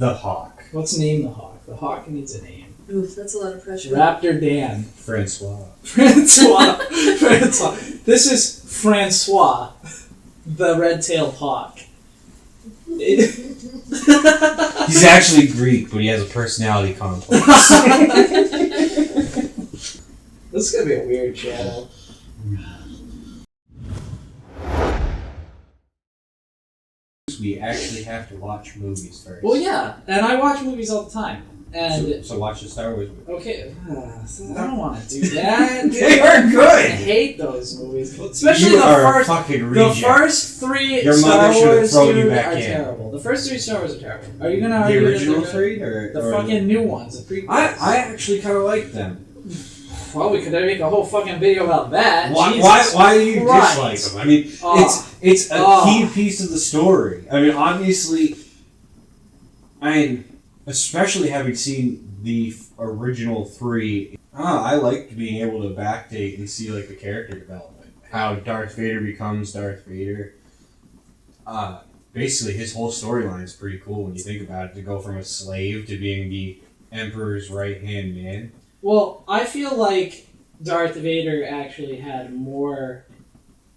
The Hawk. Let's name the Hawk. The Hawk needs a name. Oof, that's a lot of pressure. Raptor Dan. Francois. Francois. This is Francois, the red-tailed hawk. He's actually Greek, but he has a personality complex. This is gonna be a weird channel. We actually have to watch movies first. Well, yeah, and I watch movies all the time. And so watch the Star Wars movie. okay, I don't want to do that. Dude. They are good. I hate those movies, especially You the are first. a fucking The reject. first three Your Star mother should have Wars, thrown you dude, back are in. terrible. The first three Star Wars are terrible. Are you gonna The argue original that they're three, or the or fucking new ones, the prequels? I actually kind of like them. Well, we could make a whole fucking video about that. Why do you Christ. dislike them? I mean, it's a key piece of the story. I mean, obviously, especially having seen the original three, I liked being able to backdate and see like the character development, how Darth Vader becomes Darth Vader. Basically, his whole storyline is pretty cool when you think about it. To go from a slave to being the Emperor's right-hand man. Well, I feel like Darth Vader actually had more,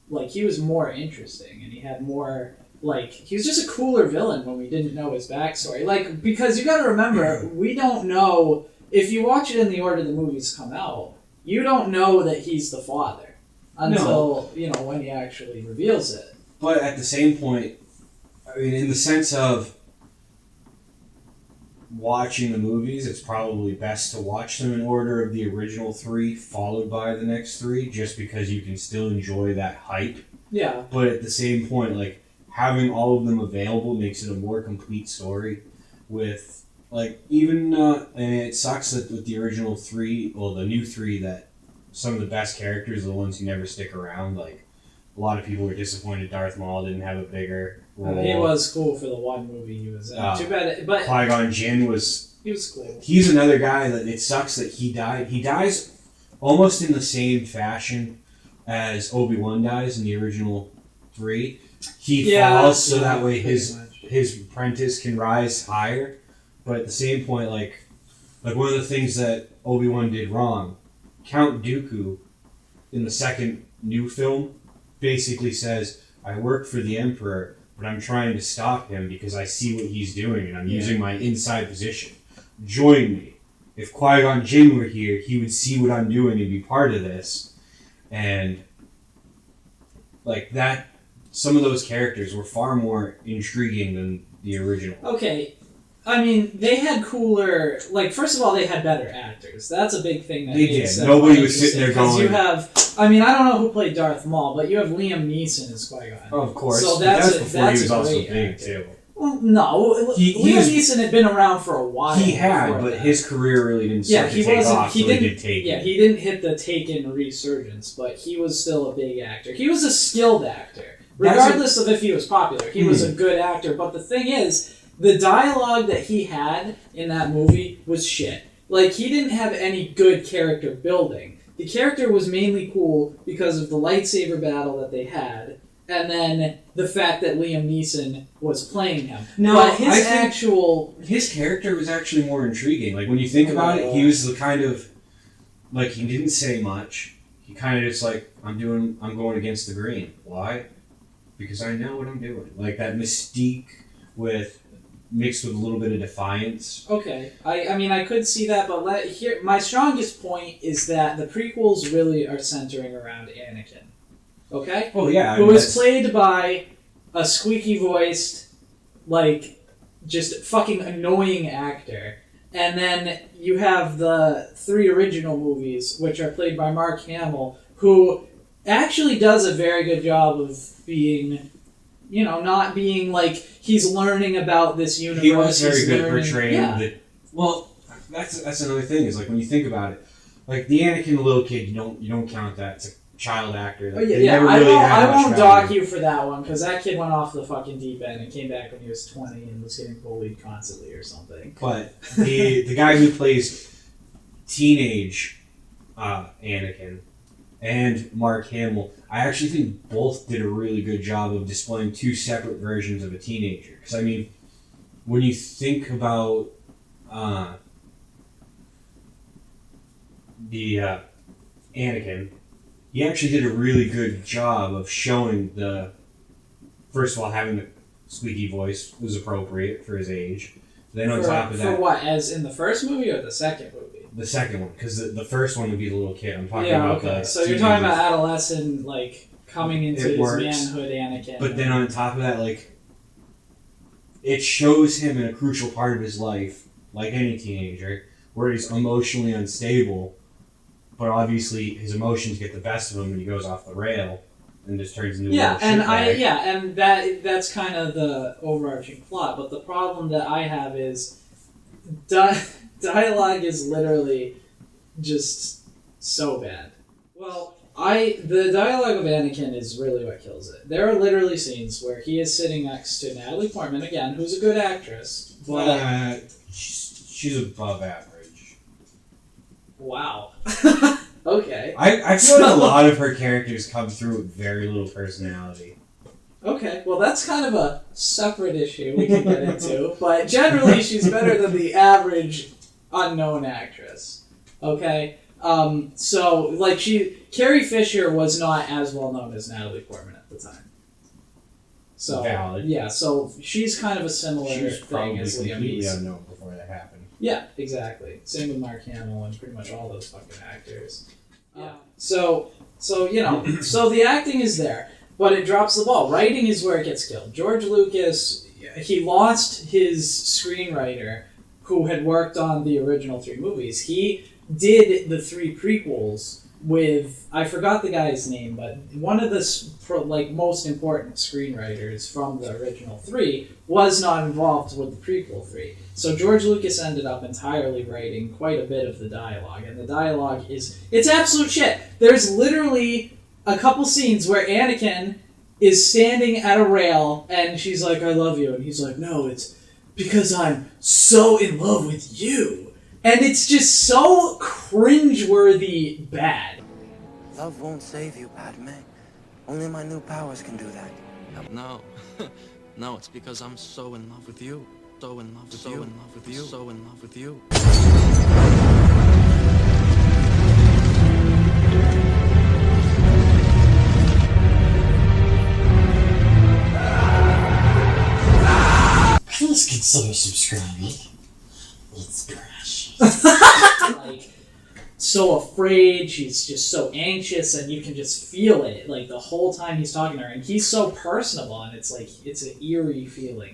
like, he was more interesting, and he had more, like, he was just a cooler villain when we didn't know his backstory. Like, because you gotta remember, we don't know, if you watch it in the order the movies come out, you don't know that he's the father until, when he actually reveals it. But at the same point, I mean, in the sense of watching the movies, it's probably best to watch them in order of the original three, followed by the next three, just because you can still enjoy that hype. Yeah. But at the same point, like, having all of them available makes it a more complete story. With, like, even, and it sucks that with the original three, well, the new three, that some of the best characters are the ones who never stick around. Like, a lot of people were disappointed Darth Maul didn't have a bigger role. He was cool for the one movie he was in. Too bad, but Qui-Gon Jinn was... he was cool. He's another guy that it sucks that he died. He dies almost in the same fashion as Obi-Wan dies in the original three. He falls so that way his apprentice can rise higher. But at the same point, like one of the things that Obi-Wan did wrong, Count Dooku in the second new film basically says, I work for the Emperor, but I'm trying to stop him because I see what he's doing and I'm using my inside position. Join me. If Qui-Gon Jinn were here, he would see what I'm doing and be part of this. And like that, some of those characters were far more intriguing than the original. Okay. I mean, they had cooler... Like, first of all, they had better actors. That's a big thing that they makes did. Nobody was sitting there going... You have... I mean, I don't know who played Darth Maul, but you have Liam Neeson as Qui-Gon. Oh, of course. So that's before he was also great big, actor. too. Well, no. Liam Neeson had been around for a while. He had, but his career really didn't start to take off. He did Taken. Yeah, he didn't hit the Taken resurgence, but he was still a big actor. He was a skilled actor. Regardless of if he was popular, he was a good actor. But the thing is, the dialogue that he had in that movie was shit. Like, he didn't have any good character building. The character was mainly cool because of the lightsaber battle that they had, and then the fact that Liam Neeson was playing him. No, but his character was actually more intriguing. Like, when you think about it, he was the kind of, like, he didn't say much. He kind of just like, I'm going against the grain. Why? Because I know what I'm doing. Like, that mystique mixed with a little bit of defiance. Okay, I mean, I could see that, but my strongest point is that the prequels really are centering around Anakin. Okay? Oh, yeah. Who was played by a squeaky-voiced, like, just fucking annoying actor. And then you have the three original movies, which are played by Mark Hamill, who actually does a very good job of being... not being like he's learning about this universe. He was very good at portraying that. Well, that's another thing is like when you think about it, like the Anakin the little kid, you don't count that. It's a child actor. Like, I won't dock you for that one because that kid went off the fucking deep end and came back when he was 20 and was getting bullied constantly or something. But the guy who plays teenage Anakin and Mark Hamill, I actually think both did a really good job of displaying two separate versions of a teenager. Because, I mean, when you think about the Anakin, he actually did a really good job of showing first of all, having the squeaky voice was appropriate for his age. Then on top of that, for what? As in the first movie or the second movie? The second one, because the first one would be the little kid. I'm talking yeah, about okay. So you're talking about adolescent, like coming into his manhood, Anakin. But then on top of that, like it shows him in a crucial part of his life, like any teenager, where he's emotionally unstable, but obviously his emotions get the best of him and he goes off the rail and just turns into a little shitbag. And that's kind of the overarching plot. But the problem that I have is dialogue is literally just so bad. Well, the dialogue of Anakin is really what kills it. There are literally scenes where he is sitting next to Natalie Portman, again, who's a good actress, but she's above average. Wow. Okay. I feel like a lot of her characters come through with very little personality. Okay, well that's kind of a separate issue we can get into, but generally she's better than the average unknown actress. Okay? So, like, Carrie Fisher was not as well known as Natalie Portman at the time. So, valid. Yeah, so she's kind of a similar She was thing as Liam completely Neeson. unknown before that happened. Yeah, exactly. Same with Mark Hamill and pretty much all those fucking actors. Yeah. So so the acting is there, but it drops the ball. Writing is where it gets killed. George Lucas, he lost his screenwriter who had worked on the original 3 movies. He did the 3 prequels with, I forgot the guy's name, but one of the most important screenwriters from the original 3 was not involved with the prequel 3. So George Lucas ended up entirely writing quite a bit of the dialogue, and the dialogue it's absolute shit. There's literally a couple scenes where Anakin is standing at a rail, and she's like, I love you, and he's like, no, it's because I'm so in love with you. And it's just so cringeworthy bad. Love won't save you, Padme. Only my new powers can do that. No. No, it's because I'm so in love with you. So in love with you. So in love with you. So in love with you. Please consider subscribing. It's precious. Like, so afraid, she's just so anxious, and you can just feel it, like, the whole time he's talking to her, and he's so personable, and it's like, it's an eerie feeling.